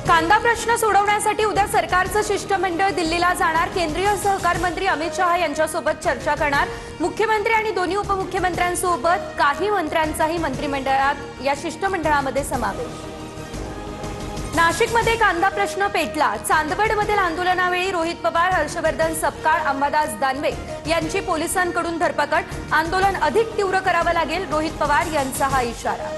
कांदा प्रश्न सोडवण्यासाठी उद्या सरकारचं शिष्टमंडळ दिल्लीला जाणार। केंद्रीय सहकार मंत्री अमित शहा यांच्यासोबत चर्चा करणार। मुख्यमंत्री आणि दोन्ही उपमुख्यमंत्र्यांसोबत काही मंत्र्यांचाही मंत्रिमंडळात या शिष्टमंडळामध्ये समावेश। नाशिकमध्ये कांदा प्रश्न पेटला। चांदवडमधील आंदोलनावेळी रोहित पवार, हर्षवर्धन सपकाळ, अंबादास दानवे यांची पोलिसांकडून धरपकड। आंदोलन अधिक तीव्र करावं लागेल, रोहित पवार यांचा हा इशारा।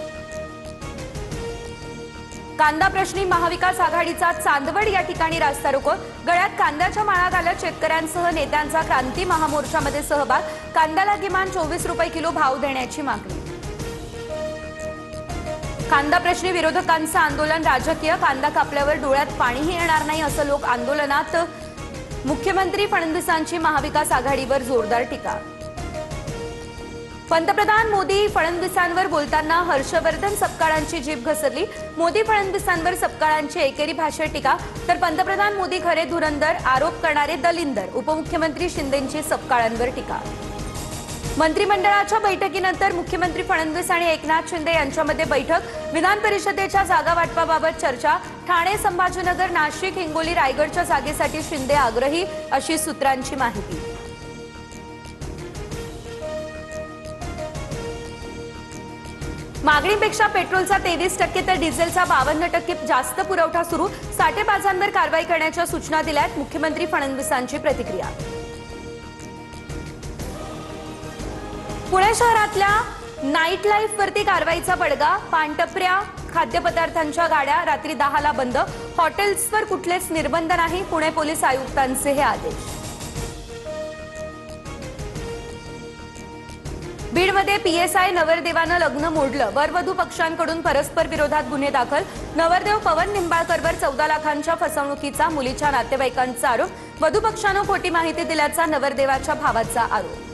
कांदा प्रश्नी महाविकास आघाडीचा चांदवड या ठिकाणी रास्ता रोको। गळ्यात कांद्याच्या माळा घालत शेतकऱ्यांसह नेत्यांचा क्रांती महामोर्चामध्ये सहभाग। कांद्याला किमान 24 रुपये किलो भाव देण्याची मागणी। कांदा प्रश्नी विरोधकांचं आंदोलन राजकीय। कांदा कापल्यावर डोळ्यात पाणीही येणार नाही असं लोक आंदोलनात। मुख्यमंत्री फडणवीसांची महाविकास आघाडीवर जोरदार टीका। पंतप्रधान मोदी फडणवीसांवर बोलताना हर्षवर्धन सपकाळांची जीभ घसरली। मोदी फडणवीसांवर सपकाळांची एकेरी भाषेत टीका, तर पंतप्रधान मोदी खरे धुरंदर, आरोप करणारे दलिंदर। उपमुख्यमंत्री शिंदेंची सपकाळांवर टीका। मंत्रिमंडळाच्या बैठकीनंतर मुख्यमंत्री फडणवीस आणि एकनाथ शिंदे यांच्यामध्ये बैठक। विधान परिषदेच्या जागा वाटपाबाबत चर्चा। ठाणे, संभाजीनगर, नाशिक, हिंगोली, रायगडच्या जागेसाठी शिंदे आग्रही, अशी सूत्रांची माहिती। मागणीपेक्षा पेट्रोलचा 23% तर डिझेलचा 52% जास्त पुरवठा सुरू। साठेबाजांवर कारवाई करण्याच्या सूचना दिल्यात। मुख्यमंत्री फडणवीसांची प्रतिक्रिया। पुणे शहरातल्या नाईट लाईफवरती कारवाईचा बडगा। पानटपऱ्या, खाद्यपदार्थांच्या गाड्या रात्री 10ला बंद। हॉटेल्सवर कुठलेच निर्बंध नाही, पुणे पोलीस आयुक्तांचे हे आदेश। बीडमध्ये पीएसआय नवरदेवानं लग्न मोडलं। वरवधू पक्षांकडून परस्पर विरोधात गुन्हे दाखल। नवरदेव पवन निंबाळकरवर 14 लाखांच्या फसवणुकीचा मुलीच्या नातेवाईकांचा आरोप। वधू पक्षानं खोटी माहिती दिल्याचा नवरदेवाच्या भावाचा आरोप।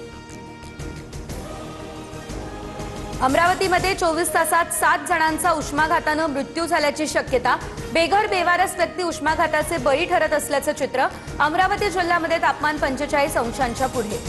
अमरावतीमध्ये 24 तासात 7 जणांचा उष्माघातानं मृत्यू झाल्याची शक्यता। बेघर बेवारस व्यक्ती उष्माघाताचे बळी ठरत असल्याचं चित्र। अमरावती जिल्ह्यामध्ये तापमान 45 अंशांच्या पुढे।